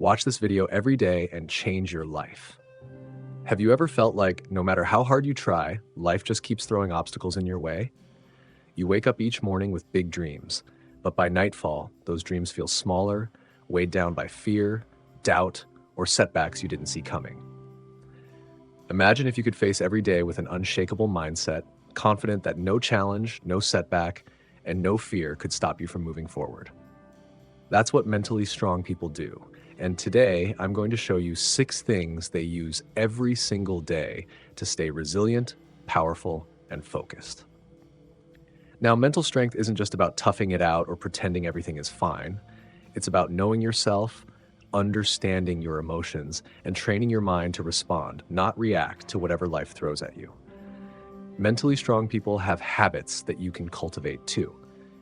Watch this video every day and change your life. Have you ever felt like no matter how hard you try, life just keeps throwing obstacles in your way? You wake up each morning with big dreams, but by nightfall, those dreams feel smaller, weighed down by fear, doubt, or setbacks you didn't see coming. Imagine if you could face every day with an unshakable mindset, confident that no challenge, no setback, and no fear could stop you from moving forward. That's what mentally strong people do. And today, I'm going to show you 6 things they use every single day to stay resilient, powerful, and focused. Now, mental strength isn't just about toughing it out or pretending everything is fine. It's about knowing yourself, understanding your emotions, and training your mind to respond, not react to whatever life throws at you. Mentally strong people have habits that you can cultivate too.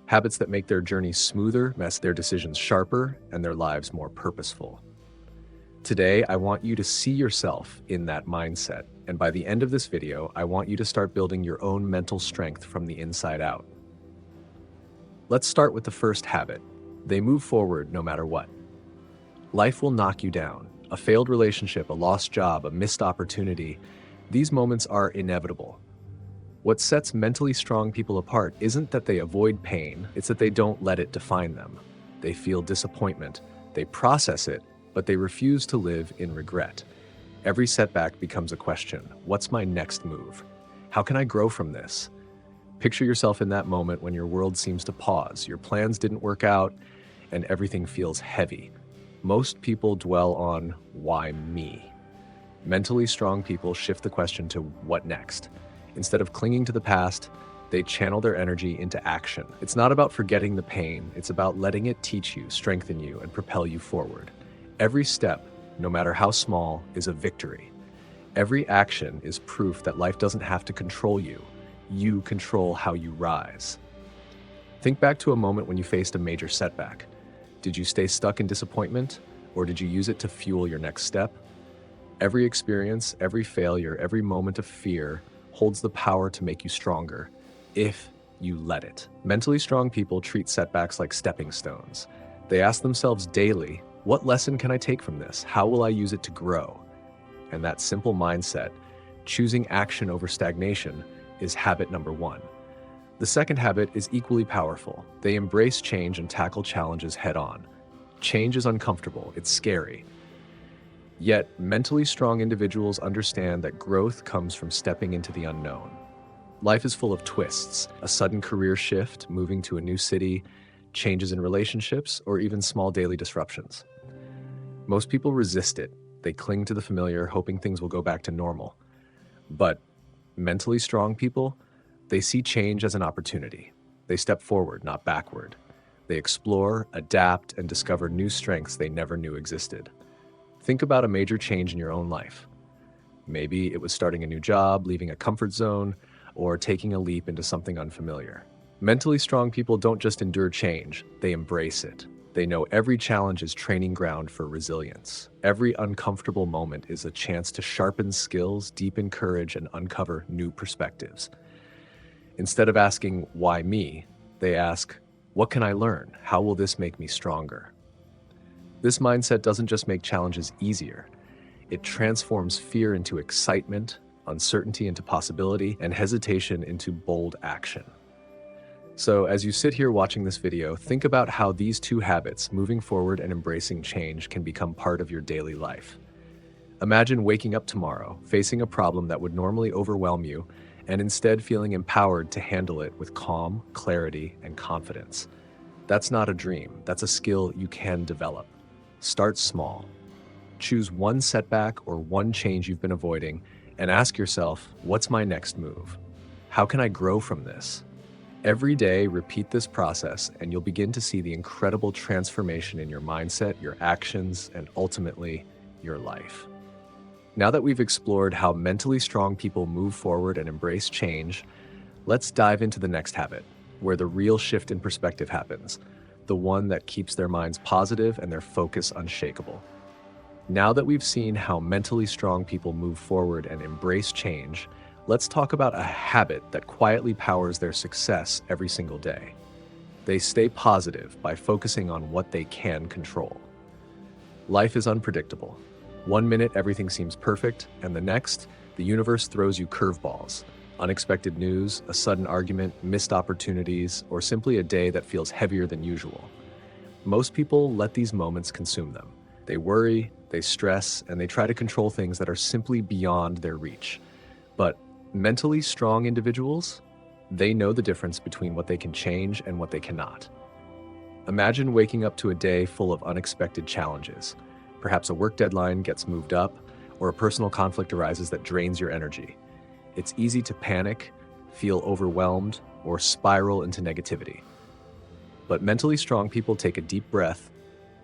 Habits that make their journey smoother, make their decisions sharper, and their lives more purposeful. Today, I want you to see yourself in that mindset, and by the end of this video, I want you to start building your own mental strength from the inside out. Let's start with the first habit. They move forward no matter what. Life will knock you down. A failed relationship, a lost job, a missed opportunity. These moments are inevitable. What sets mentally strong people apart isn't that they avoid pain, it's that they don't let it define them. They feel disappointment, they process it, but they refuse to live in regret. Every setback becomes a question. What's my next move? How can I grow from this? Picture yourself in that moment when your world seems to pause, your plans didn't work out, and everything feels heavy. Most people dwell on, why me? Mentally strong people shift the question to, what next? Instead of clinging to the past, they channel their energy into action. It's not about forgetting the pain, it's about letting it teach you, strengthen you, and propel you forward. Every step, no matter how small, is a victory. Every action is proof that life doesn't have to control you. You control how you rise. Think back to a moment when you faced a major setback. Did you stay stuck in disappointment, or did you use it to fuel your next step? Every experience, every failure, every moment of fear holds the power to make you stronger, if you let it. Mentally strong people treat setbacks like stepping stones. They ask themselves daily, what lesson can I take from this? How will I use it to grow? And that simple mindset, choosing action over stagnation, is habit number 1. The second habit is equally powerful. They embrace change and tackle challenges head on. Change is uncomfortable, it's scary. Yet, mentally strong individuals understand that growth comes from stepping into the unknown. Life is full of twists, a sudden career shift, moving to a new city, changes in relationships, or even small daily disruptions. Most people resist it. They cling to the familiar, hoping things will go back to normal. But mentally strong people, they see change as an opportunity. They step forward, not backward. They explore, adapt, and discover new strengths they never knew existed. Think about a major change in your own life. Maybe it was starting a new job, leaving a comfort zone, or taking a leap into something unfamiliar. Mentally strong people don't just endure change, they embrace it. They know every challenge is training ground for resilience. Every uncomfortable moment is a chance to sharpen skills, deepen courage, and uncover new perspectives. Instead of asking, why me? They ask, what can I learn? How will this make me stronger? This mindset doesn't just make challenges easier. It transforms fear into excitement, uncertainty into possibility, and hesitation into bold action. So as you sit here watching this video, think about how these 2 habits, moving forward and embracing change, can become part of your daily life. Imagine waking up tomorrow, facing a problem that would normally overwhelm you, and instead feeling empowered to handle it with calm, clarity, and confidence. That's not a dream, that's a skill you can develop. Start small. Choose one setback or one change you've been avoiding and ask yourself, what's my next move? How can I grow from this? Every day, repeat this process and you'll begin to see the incredible transformation in your mindset, your actions, and ultimately, your life. Now that we've explored how mentally strong people move forward and embrace change, let's dive into the next habit, where the real shift in perspective happens. The one that keeps their minds positive and their focus unshakable. Now that we've seen how mentally strong people move forward and embrace change, let's talk about a habit that quietly powers their success every single day. They stay positive by focusing on what they can control. Life is unpredictable. One minute, everything seems perfect, and the next, the universe throws you curveballs. Unexpected news, a sudden argument, missed opportunities, or simply a day that feels heavier than usual. Most people let these moments consume them. They worry, they stress, and they try to control things that are simply beyond their reach. But mentally strong individuals, they know the difference between what they can change and what they cannot. Imagine waking up to a day full of unexpected challenges. Perhaps a work deadline gets moved up, or a personal conflict arises that drains your energy. It's easy to panic, feel overwhelmed, or spiral into negativity. But mentally strong people take a deep breath,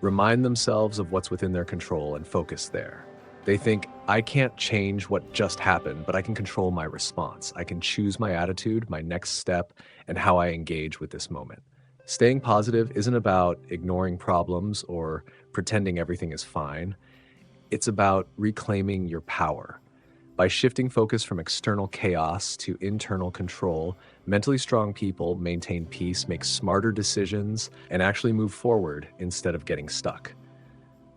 remind themselves of what's within their control, and focus there. They think, I can't change what just happened, but I can control my response. I can choose my attitude, my next step, and how I engage with this moment. Staying positive isn't about ignoring problems or pretending everything is fine. It's about reclaiming your power. By shifting focus from external chaos to internal control, mentally strong people maintain peace, make smarter decisions, and actually move forward instead of getting stuck.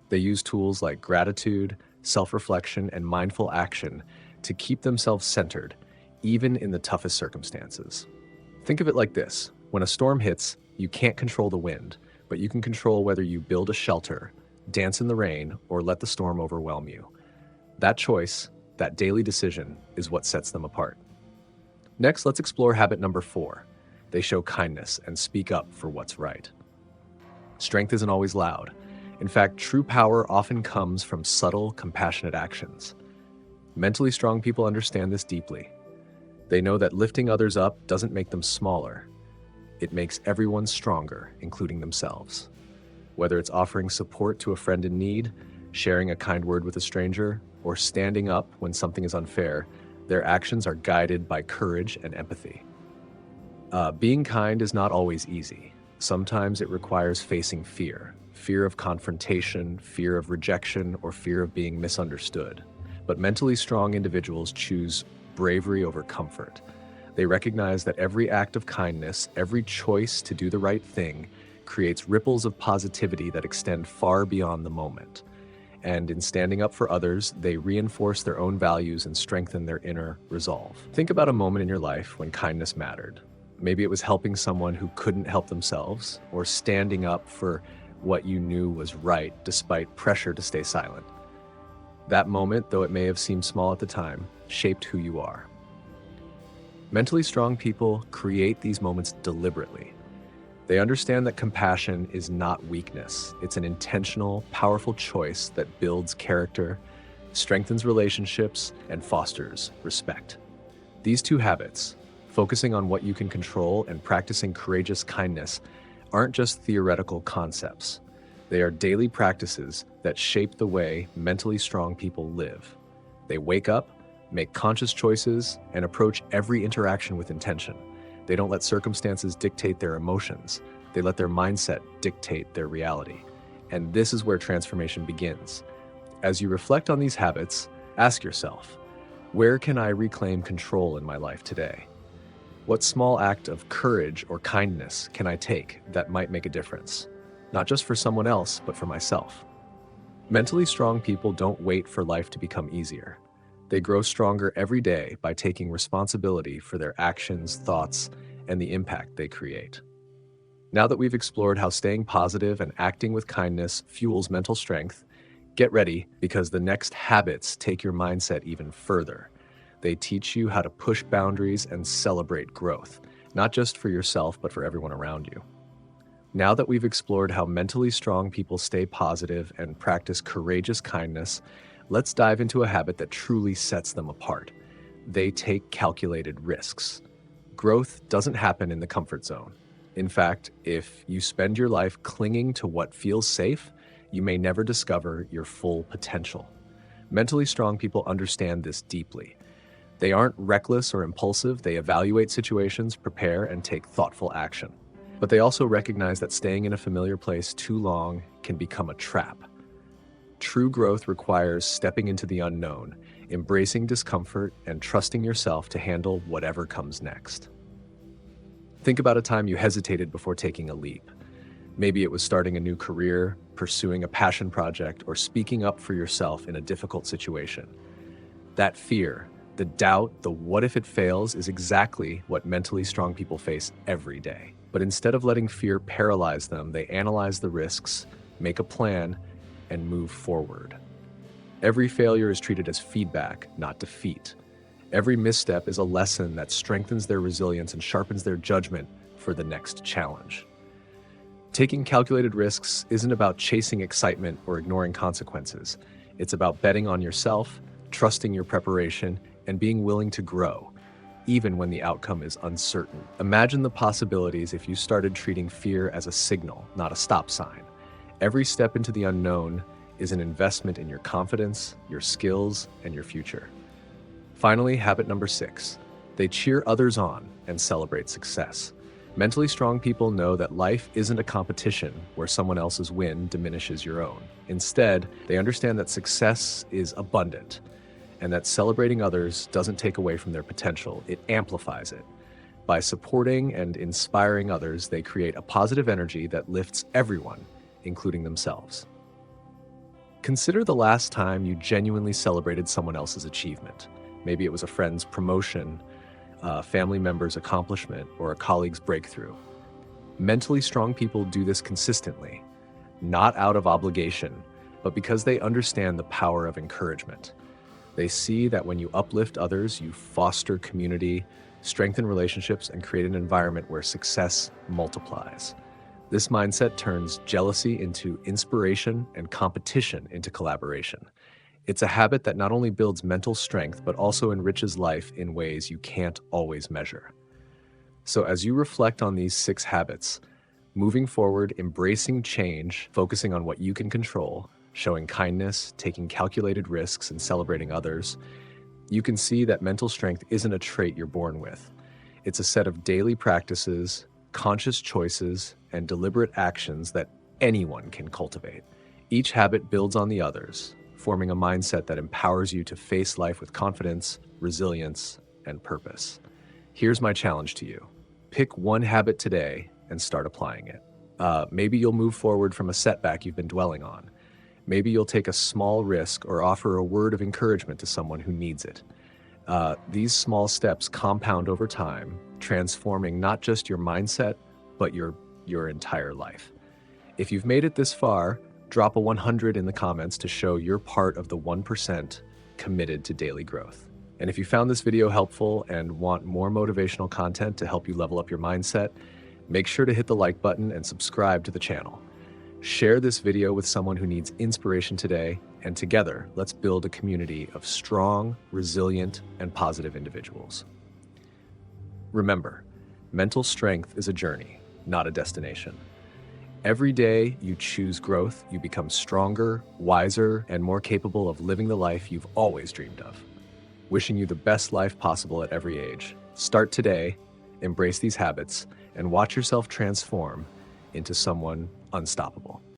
They use tools like gratitude, self-reflection, and mindful action to keep themselves centered, even in the toughest circumstances. Think of it like this. When a storm hits, you can't control the wind, but you can control whether you build a shelter, dance in the rain, or let the storm overwhelm you. That choice, that daily decision, is what sets them apart. Next, let's explore habit number 4. They show kindness and speak up for what's right. Strength isn't always loud. In fact, true power often comes from subtle, compassionate actions. Mentally strong people understand this deeply. They know that lifting others up doesn't make them smaller. It makes everyone stronger, including themselves. Whether it's offering support to a friend in need, sharing a kind word with a stranger, or standing up when something is unfair, their actions are guided by courage and empathy. Being kind is not always easy. Sometimes it requires facing fear of confrontation, fear of rejection, or fear of being misunderstood. But mentally strong individuals choose bravery over comfort. They recognize that every act of kindness, every choice to do the right thing, creates ripples of positivity that extend far beyond the moment. And in standing up for others, they reinforce their own values and strengthen their inner resolve. Think about a moment in your life when kindness mattered. Maybe it was helping someone who couldn't help themselves, or standing up for what you knew was right despite pressure to stay silent. That moment, though it may have seemed small at the time, shaped who you are. Mentally strong people create these moments deliberately. They understand that compassion is not weakness. It's an intentional, powerful choice that builds character, strengthens relationships, and fosters respect. These two habits, focusing on what you can control and practicing courageous kindness, aren't just theoretical concepts. They are daily practices that shape the way mentally strong people live. They wake up, make conscious choices, and approach every interaction with intention. They don't let circumstances dictate their emotions. They let their mindset dictate their reality. And this is where transformation begins. As you reflect on these habits, ask yourself, where can I reclaim control in my life today? What small act of courage or kindness can I take that might make a difference? Not just for someone else, but for myself. Mentally strong people don't wait for life to become easier. They grow stronger every day by taking responsibility for their actions, thoughts, and the impact they create. Now that we've explored how staying positive and acting with kindness fuels mental strength, get ready, because the next habits take your mindset even further. They teach you how to push boundaries and celebrate growth, not just for yourself, but for everyone around you. Now that we've explored how mentally strong people stay positive and practice courageous kindness, let's dive into a habit that truly sets them apart. They take calculated risks. Growth doesn't happen in the comfort zone. In fact, if you spend your life clinging to what feels safe, you may never discover your full potential. Mentally strong people understand this deeply. They aren't reckless or impulsive. They evaluate situations, prepare, and take thoughtful action. But they also recognize that staying in a familiar place too long can become a trap. True growth requires stepping into the unknown, embracing discomfort, and trusting yourself to handle whatever comes next. Think about a time you hesitated before taking a leap. Maybe it was starting a new career, pursuing a passion project, or speaking up for yourself in a difficult situation. That fear, the doubt, the what if it fails is exactly what mentally strong people face every day. But instead of letting fear paralyze them, they analyze the risks, make a plan, and move forward. Every failure is treated as feedback, not defeat. Every misstep is a lesson that strengthens their resilience and sharpens their judgment for the next challenge. Taking calculated risks isn't about chasing excitement or ignoring consequences. It's about betting on yourself, trusting your preparation, and being willing to grow, even when the outcome is uncertain. Imagine the possibilities if you started treating fear as a signal, not a stop sign. Every step into the unknown is an investment in your confidence, your skills, and your future. Finally, habit number 6. They cheer others on and celebrate success. Mentally strong people know that life isn't a competition where someone else's win diminishes your own. Instead, they understand that success is abundant and that celebrating others doesn't take away from their potential, it amplifies it. By supporting and inspiring others, they create a positive energy that lifts everyone, including themselves. Consider the last time you genuinely celebrated someone else's achievement. Maybe it was a friend's promotion, a family member's accomplishment, or a colleague's breakthrough. Mentally strong people do this consistently, not out of obligation, but because they understand the power of encouragement. They see that when you uplift others, you foster community, strengthen relationships, and create an environment where success multiplies. This mindset turns jealousy into inspiration and competition into collaboration. It's a habit that not only builds mental strength, but also enriches life in ways you can't always measure. So as you reflect on these 6 habits, moving forward, embracing change, focusing on what you can control, showing kindness, taking calculated risks, and celebrating others, you can see that mental strength isn't a trait you're born with. It's a set of daily practices, conscious choices, and deliberate actions that anyone can cultivate. Each habit builds on the others, forming a mindset that empowers you to face life with confidence, resilience, and purpose. Here's my challenge to you. Pick one habit today and start applying it. Maybe you'll move forward from a setback you've been dwelling on. Maybe you'll take a small risk or offer a word of encouragement to someone who needs it. These small steps compound over time, transforming not just your mindset, but your entire life. If you've made it this far, drop a 100 in the comments to show you're part of the 1% committed to daily growth. And if you found this video helpful and want more motivational content to help you level up your mindset, make sure to hit the like button and subscribe to the channel. Share this video with someone who needs inspiration today, and together, let's build a community of strong, resilient, and positive individuals. Remember, mental strength is a journey, not a destination. Every day you choose growth, you become stronger, wiser, and more capable of living the life you've always dreamed of. Wishing you the best life possible at every age. Start today, embrace these habits, and watch yourself transform into someone unstoppable.